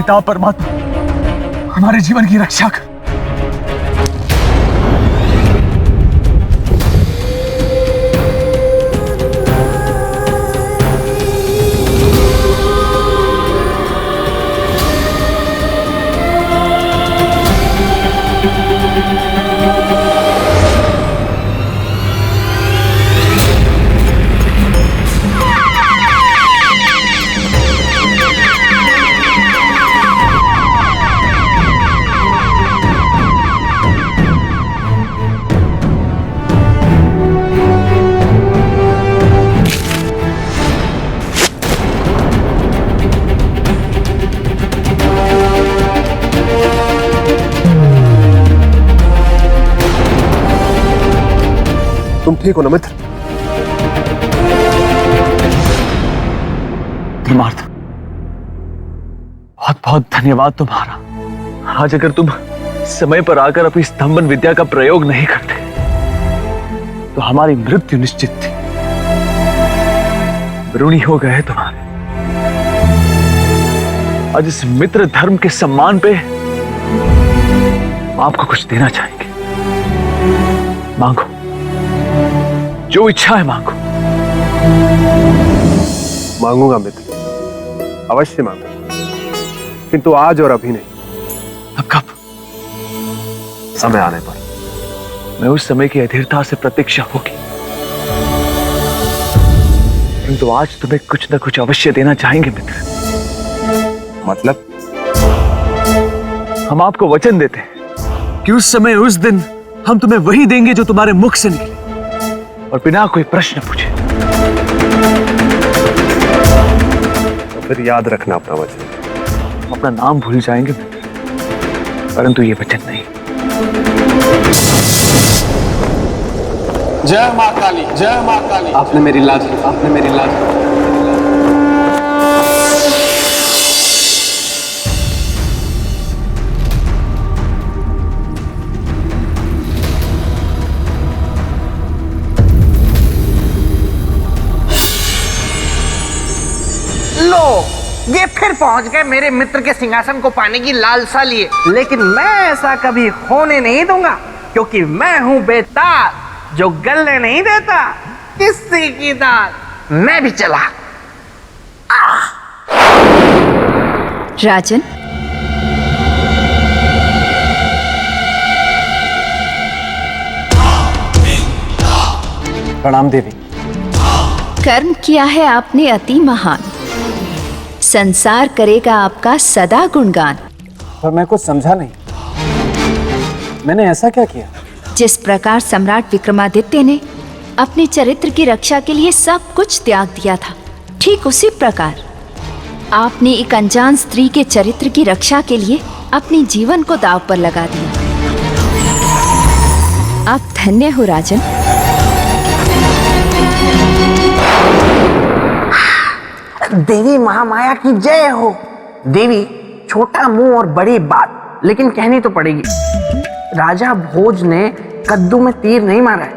पिता परमात्मा हमारे जीवन की रक्षा कर। तुम ठीक हो ना मित्र? धर्मार्थ, बहुत बहुत धन्यवाद तुम्हारा। आज अगर तुम समय पर आकर अपनी स्तंभन विद्या का प्रयोग नहीं करते तो हमारी मृत्यु निश्चित थी। ऋणी हो गए तुम्हारे। आज इस मित्र धर्म के सम्मान पे आपको कुछ देना चाहेंगे। मांगो, जो इच्छा है मांगो। मांगूंगा मित्र, अवश्य मांगूंगा, किंतु आज और अभी नहीं। अब कब? समय आने पर। मैं उस समय की अधीरता से प्रतीक्षा होगी, परंतु आज तुम्हें कुछ न कुछ अवश्य देना चाहेंगे मित्र। मतलब? हम आपको वचन देते हैं कि उस समय उस दिन हम तुम्हें वही देंगे जो तुम्हारे मुख से निकले और बिना कोई प्रश्न पूछे। तो फिर याद रखना अपना वचन। हम अपना नाम भूल जाएंगे मित्र, परंतु ये वचन नहीं। जय मां काली, जय मां काली। आपने मेरी लाज रखी, आपने मेरी लाज रखी। लो, ये फिर पहुंच गए मेरे मित्र के सिंहासन को पाने की लालसा लिए। लेकिन मैं ऐसा कभी होने नहीं दूंगा, क्योंकि मैं हूं बेताल जो गलने नहीं देता किसी की दाल। मैं भी चला। राजन, प्रणाम देवी। कर्म किया है आपने अति महान, संसार करेगा आपका सदा गुणगान। पर मैं कुछ समझा नहीं, मैंने ऐसा क्या किया? जिस प्रकार सम्राट विक्रमादित्य ने अपने चरित्र की रक्षा के लिए सब कुछ त्याग दिया था, ठीक उसी प्रकार आपने एक अनजान स्त्री के चरित्र की रक्षा के लिए अपने जीवन को दांव पर लगा दिया। आप धन्य हो राजन। देवी महामाया की जय हो। देवी, छोटा मुंह और बड़ी बात, लेकिन कहनी तो पड़ेगी। राजा भोज ने कद्दू में तीर नहीं मारा है।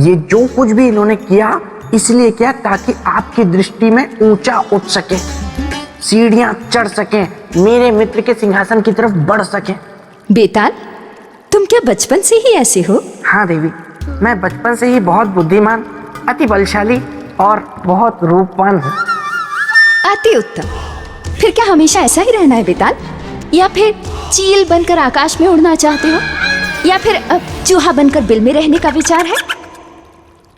ये जो कुछ भी इन्होंने किया इसलिए किया ताकि आपकी दृष्टि में ऊंचा उठ सके, सीढ़ियां चढ़ सके, मेरे मित्र के सिंहासन की तरफ बढ़ सके। बेताल, तुम क्या बचपन से ही ऐसे हो? हाँ देवी, मैं बचपन से ही बहुत बुद्धिमान, अति बलशाली और बहुत रूपवान हूँ। अति उत्तम। फिर क्या हमेशा ऐसा ही रहना है बेताल, या फिर चील बनकर आकाश में उड़ना चाहते हो, या फिर चूहा बनकर बिल में रहने का विचार है?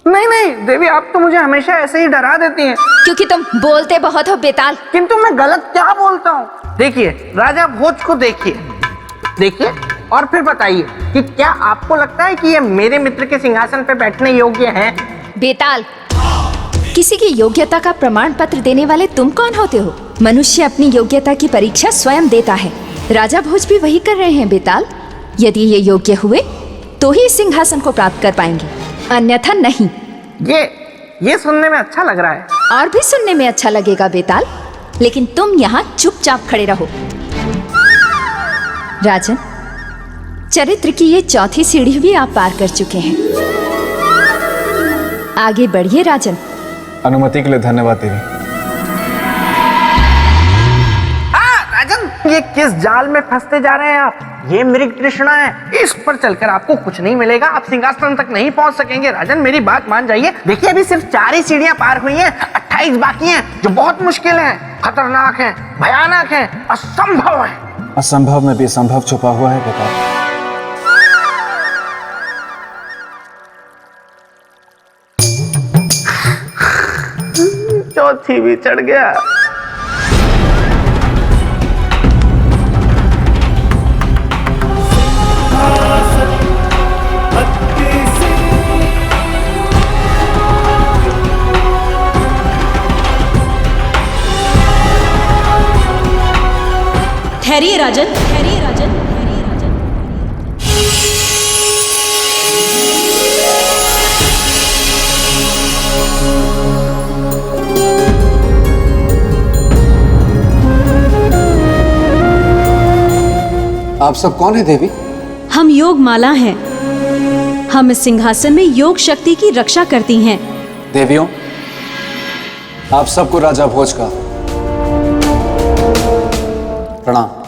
नहीं नहीं देवी, आप तो मुझे हमेशा ऐसे ही डरा देती हैं। क्योंकि तुम बोलते बहुत हो बेताल। किंतु मैं गलत क्या बोलता हूँ? देखिए, राजा भोज को देखिए, देखिए और फिर बताइए कि क्या आपको लगता है कि ये मेरे मित्र के सिंहासन पे बैठने योग्य हैं? बेताल, किसी की योग्यता का प्रमाण पत्र देने वाले तुम कौन होते हो? मनुष्य अपनी योग्यता की परीक्षा स्वयं देता है। राजा भोज भी वही कर रहे हैं बेताल। यदि ये योग्य हुए तो ही सिंहासन को प्राप्त कर पाएंगे, अन्यथा नहीं। ये सुनने में अच्छा लग रहा है। और भी सुनने में अच्छा लगेगा बेताल, लेकिन तुम यहाँ चुपचाप खड़े रहो। राजन, चरित्र की ये चौथी सीढ़ी भी आप पार कर चुके हैं। आगे बढ़िए राजन। अनुमति के लिए धन्यवाद देवी। राजन, ये किस जाल में फंसते जा रहे हैं आप? ये मृग तृष्णा है, इस पर चलकर आपको कुछ नहीं मिलेगा, आप सिंहासन तक नहीं पहुंच सकेंगे। राजन मेरी बात मान जाइए, देखिए अभी सिर्फ 4 ही सीढ़ियां पार हुई हैं, 28 बाकी हैं जो बहुत मुश्किल हैं, खतरनाक हैं, भयानक हैं, असंभव हैं। असंभव में भी संभव छुपा हुआ है बेटा। चौथी भी चढ़ गया। ठहरिए राजन, ठहरिए राजन, ठहरिए राजन। आप सब कौन है देवी? हम योग माला हैं। हम इस सिंहासन में योग शक्ति की रक्षा करती हैं। देवियों, आप सबको राजा भोज का प्रणाम।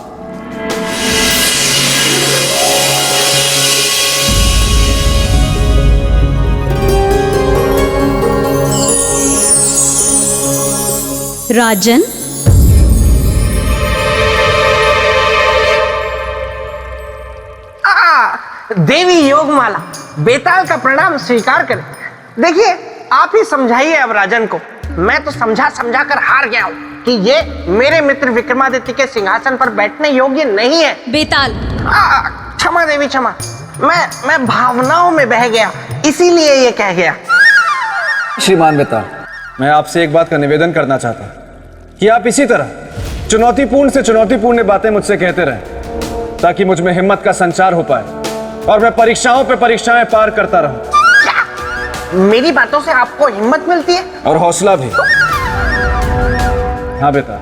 राजन, देवी योगमाला, बेताल का प्रणाम स्वीकार करें। देखिए आप ही समझाइए अब राजन को, मैं तो समझा समझा कर हार गया हूँ कि ये मेरे मित्र विक्रमादित्य के सिंहासन पर बैठने योग्य नहीं है। बेताल। क्षमा देवी क्षमा, मैं भावनाओं में बह गया, इसीलिए ये कह गया। श्रीमान बेताल, मैं आपसे एक बात का निवेदन करना चाहता हूं कि आप इसी तरह चुनौतीपूर्ण से चुनौतीपूर्ण बातें मुझसे कहते रहें ताकि मुझ में हिम्मत का संचार हो पाए और मैं परीक्षाओं पे परीक्षाएं पार करता रहूं। क्या मेरी बातों से आपको हिम्मत मिलती है? और हौसला भी। हाँ बेटा,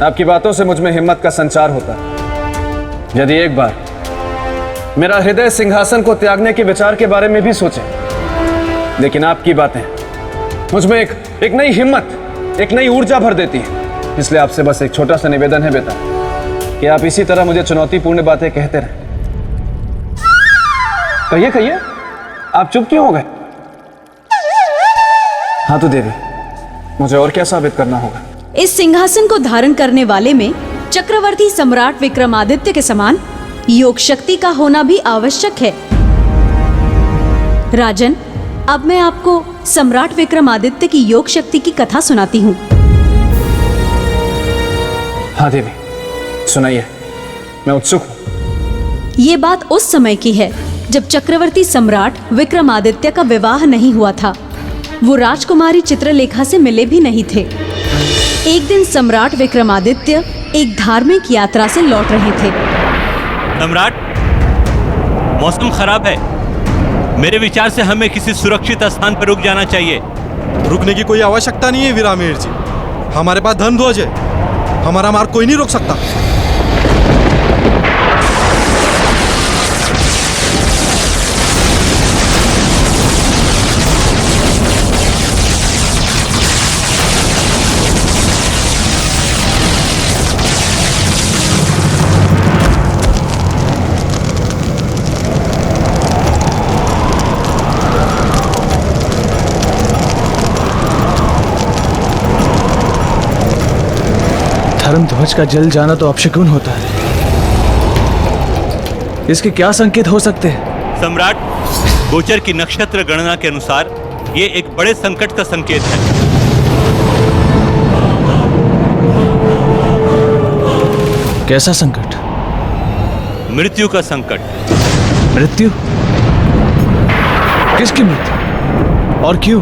आपकी बातों से मुझ में हिम्मत का संचार होता है। यदि एक बार मेरा हृदय सिंहासन को त्यागने के विचार के बारे में भी सोचे, लेकिन आपकी बातें मुझ में एक नई हिम्मत, एक नई ऊर्जा भर देती है। इसलिए आपसे बस एक छोटा सा निवेदन है बेटा कि आप इसी तरह मुझे चुनौतीपूर्ण बातें कहते रहें। कहिए कहिए, आप चुप क्यों हो गए? हाँ तो देवी, मुझे और क्या साबित करना होगा? इस सिंहासन को धारण करने वाले में चक्रवर्ती सम्राट विक्रमादित्य के समान योग शक्ति का होना भी आवश्यक है। राजन, अब मैं आपको सम्राट विक्रमादित्य की योग शक्ति की कथा सुनाती हूँ। हाँ देवी, सुनाइए, मैं उत्सुक हूँ। ये बात उस समय की है जब चक्रवर्ती सम्राट विक्रमादित्य का विवाह नहीं हुआ था। वो राजकुमारी चित्रलेखा से मिले भी नहीं थे। एक दिन सम्राट विक्रमादित्य एक धार्मिक यात्रा से लौट रहे थे। सम्राट, मौसम खराब है। मेरे विचार से हमें किसी सुरक्षित स्थान पर रुक जाना चाहिए। रुकने की कोई आवश्यकता नहीं है वीरामेर जी, हमारे पास धन ध्वज है, हमारा मार्ग कोई नहीं रोक सकता। धर्म ध्वज का जल जाना तो अपशकुन होता है। इसके क्या संकेत हो सकते हैं? सम्राट, गोचर की नक्षत्र गणना के अनुसार ये एक बड़े संकट का संकेत है। कैसा संकट? मृत्यु का संकट। मृत्यु? किसकी मृत्यु और क्यों?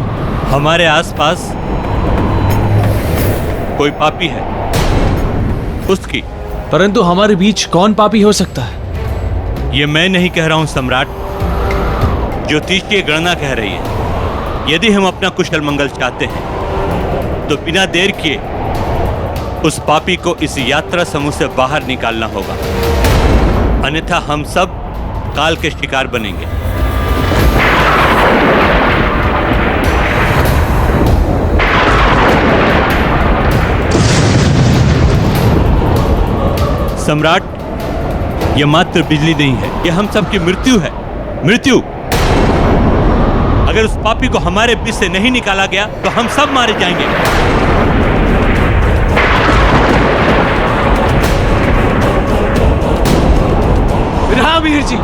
हमारे आसपास कोई पापी है, उसकी। परंतु हमारे बीच कौन पापी हो सकता है? ये मैं नहीं कह रहा हूं सम्राट, ज्योतिषीय गणना कह रही है। यदि हम अपना कुशल मंगल चाहते हैं तो बिना देर किए उस पापी को इस यात्रा समूह से बाहर निकालना होगा, अन्यथा हम सब काल के शिकार बनेंगे। सम्राट, यह मात्र बिजली नहीं है, यह हम सबकी मृत्यु है। मृत्यु। अगर उस पापी को हमारे बीच से नहीं निकाला गया तो हम सब मारे जाएंगे। वीर जी,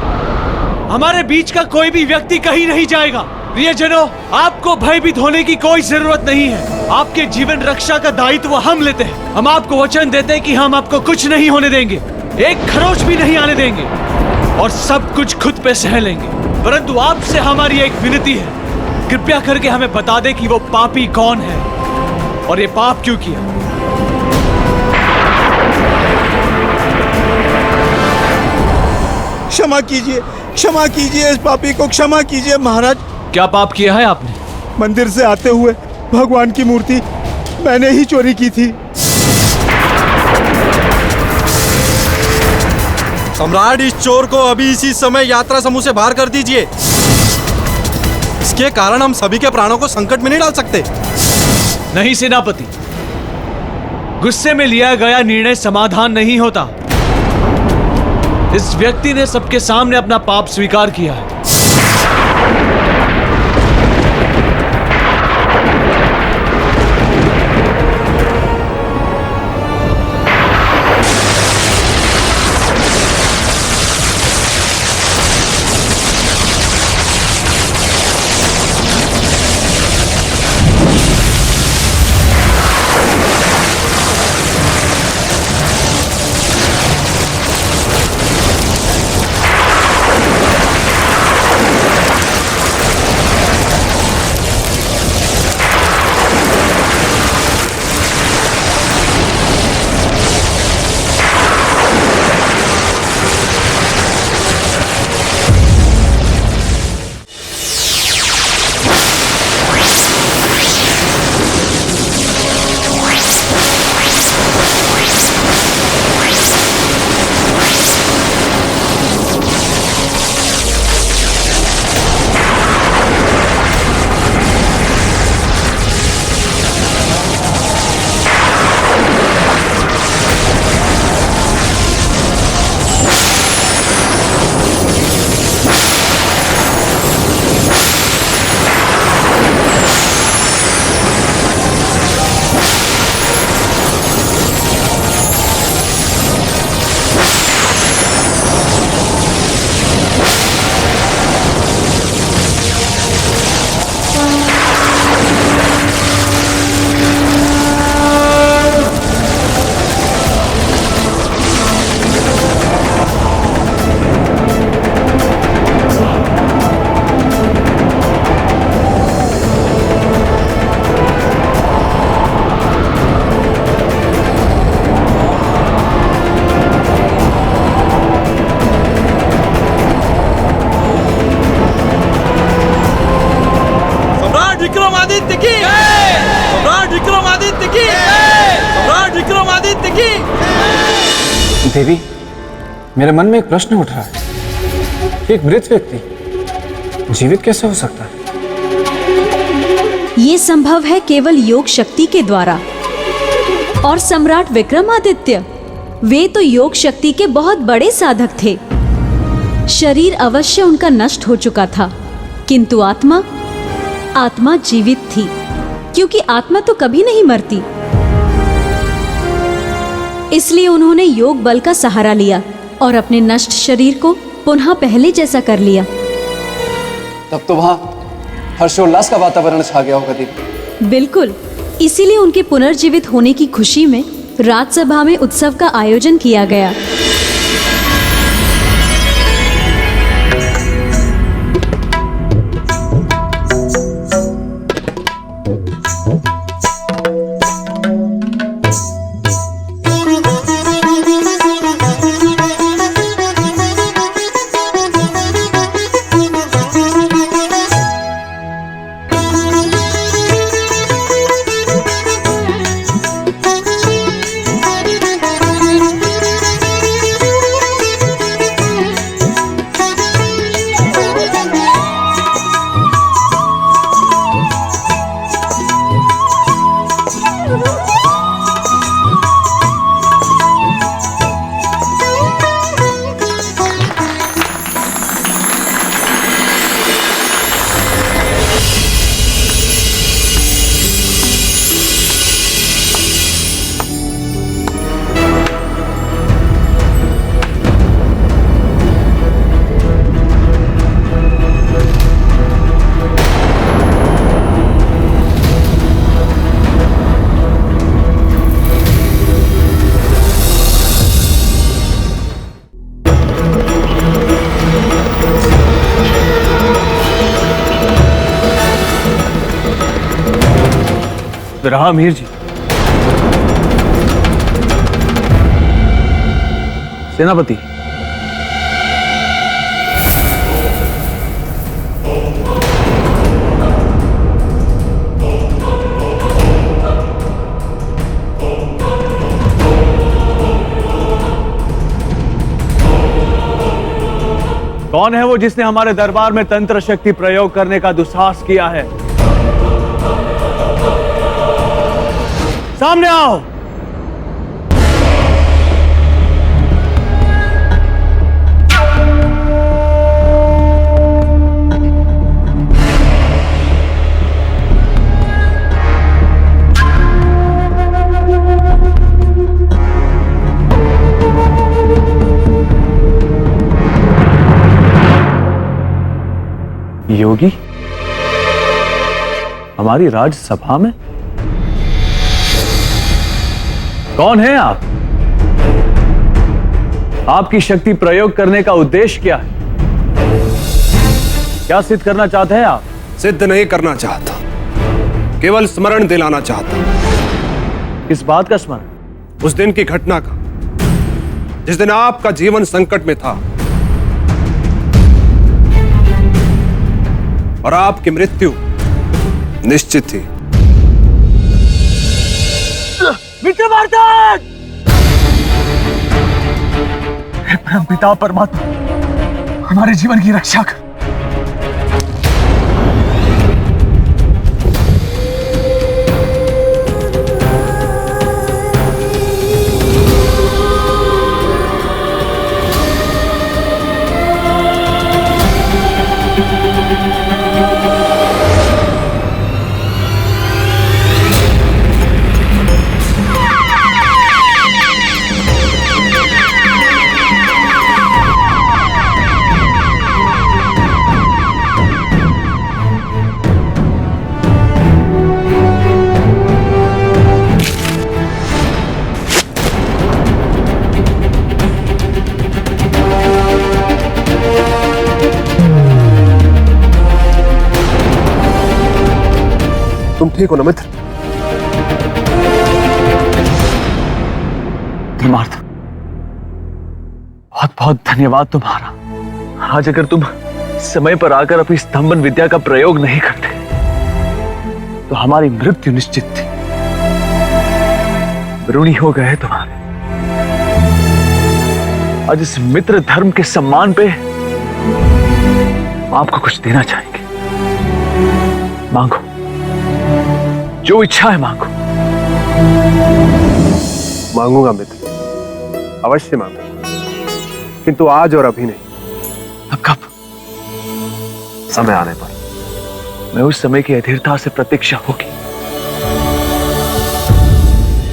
हमारे बीच का कोई भी व्यक्ति कहीं नहीं जाएगा। प्रियजनों, आपको भयभीत होने की कोई जरूरत नहीं है। आपके जीवन रक्षा का दायित्व हम लेते हैं। हम आपको वचन देते हैं कि हम आपको कुछ नहीं होने देंगे, एक खरोच भी नहीं आने देंगे और सब कुछ खुद पे सह लेंगे। परंतु आपसे हमारी एक विनती है, कृपया करके हमें बता दे कि वो पापी कौन है और ये पाप क्यों किया। क्षमा कीजिए, क्षमा कीजिए, इस पापी को क्षमा कीजिए महाराज। क्या पाप किया है आपने? मंदिर से आते हुए भगवान की मूर्ति मैंने ही चोरी की थी। सम्राट, इस चोर को अभी इसी समय यात्रा समूह से बाहर कर दीजिए। इसके कारण हम सभी के प्राणों को संकट में नहीं डाल सकते। नहीं सेनापति, गुस्से में लिया गया निर्णय समाधान नहीं होता। इस व्यक्ति ने सबके सामने अपना पाप स्वीकार किया है। देवी, मेरे मन में एक प्रश्न उठ रहा है। एक मृत व्यक्ति जीवित कैसे हो सकता है? ये संभव है केवल योग शक्ति के द्वारा। और सम्राट विक्रमादित्य, वे तो योग शक्ति के बहुत बड़े साधक थे। शरीर अवश्य उनका नष्ट हो चुका था, किंतु आत्मा जीवित थी, क्योंकि आत्मा तो कभी नहीं मरती। इसलिए उन्होंने योग बल का सहारा लिया और अपने नष्ट शरीर को पुनः पहले जैसा कर लिया। तब तो वहां हर्षोल्लास का वातावरण छा गया होगा देवी। बिल्कुल, इसीलिए उनके पुनर्जीवित होने की खुशी में राजसभा में उत्सव का आयोजन किया गया। रहा मीर जी। सेनापति, कौन है वो जिसने हमारे दरबार में तंत्र शक्ति प्रयोग करने का दुस्साहस किया है? सामने आओ। योगी, हमारी राजसभा में कौन है आप? आपकी शक्ति प्रयोग करने का उद्देश्य क्या है? क्या सिद्ध करना चाहते हैं आप? सिद्ध नहीं करना चाहता, केवल स्मरण दिलाना चाहता। किस बात का स्मरण? उस दिन की घटना का, जिस दिन आपका जीवन संकट में था और आपकी मृत्यु निश्चित थी। विक्रमादित्य! हे परम पिता परमात्मा, हमारे जीवन की रक्षा कर। तुम ठीक हो ना मित्र? धर्मार्थ, बहुत बहुत धन्यवाद तुम्हारा। आज अगर तुम समय पर आकर अपनी स्तंभन विद्या का प्रयोग नहीं करते तो हमारी मृत्यु निश्चित थी। ऋणी हो गए तुम्हारे। आज इस मित्र धर्म के सम्मान पे आपको कुछ देना चाहेंगे। मांगो, जो इच्छा है मांगो। मांगूंगा मित्र, अवश्य मांगूंगा, किंतु आज और अभी नहीं। अब कब? समय आने पर। मैं उस समय की अधीरता से प्रतीक्षा होगी,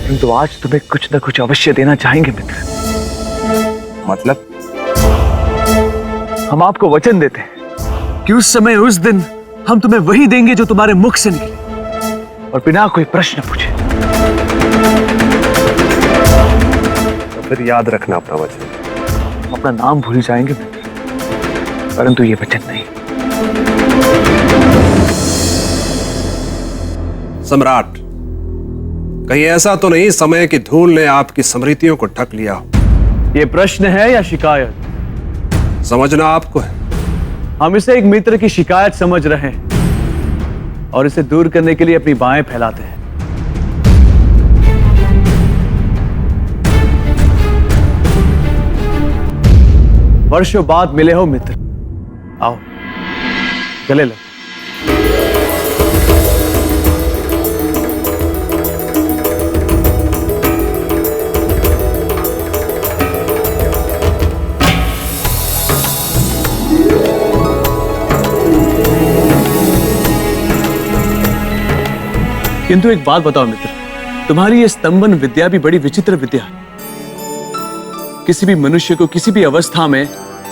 किंतु आज तुम्हें कुछ न कुछ अवश्य देना चाहेंगे मित्र। मतलब? हम आपको वचन देते हैं कि उस समय उस दिन हम तुम्हें वही देंगे जो तुम्हारे मुख से निकले और बिना कोई प्रश्न पूछे। तो फिर याद रखना अपना वचन। अपना नाम भूल जाएंगे मित्र, परंतु ये वचन नहीं। सम्राट, कहीं ऐसा तो नहीं समय की धूल ने आपकी स्मृतियों को ढक लिया हो? ये प्रश्न है या शिकायत? समझना आपको है। हम इसे एक मित्र की शिकायत समझ रहे हैं और इसे दूर करने के लिए अपनी बाहें फैलाते हैं। वर्षों बाद मिले हो मित्र, आओ गले लो। किंतु एक बात बताओ मित्र, तुम्हारी ये स्तंभन विद्या भी बड़ी विचित्र विद्या है। किसी भी मनुष्य को किसी भी अवस्था में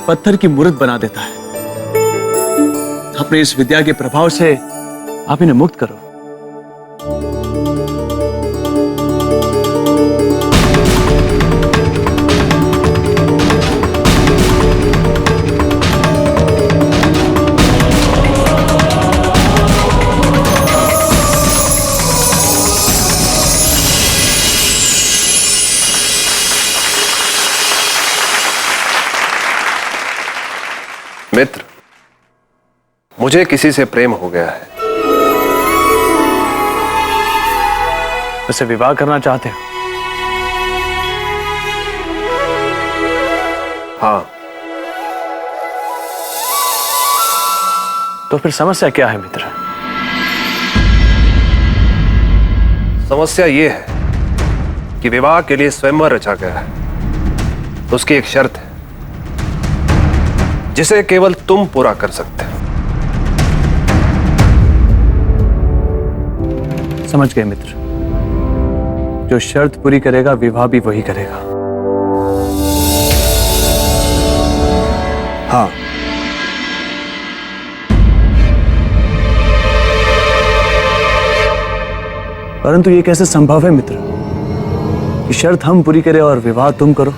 पत्थर की मूर्त बना देता है। अपने इस विद्या के प्रभाव से आप इन्हें मुक्त करो। मुझे किसी से प्रेम हो गया है। उससे विवाह करना चाहते हो? हाँ। तो फिर समस्या क्या है मित्र? समस्या यह है कि विवाह के लिए स्वयंवर रचा गया है, तो उसकी एक शर्त है जिसे केवल तुम पूरा कर सकते हो। समझ गए मित्र। जो शर्त पूरी करेगा विवाह भी वही करेगा। हाँ। परंतु ये कैसे संभव है मित्र कि शर्त हम पूरी करें और विवाह तुम करो?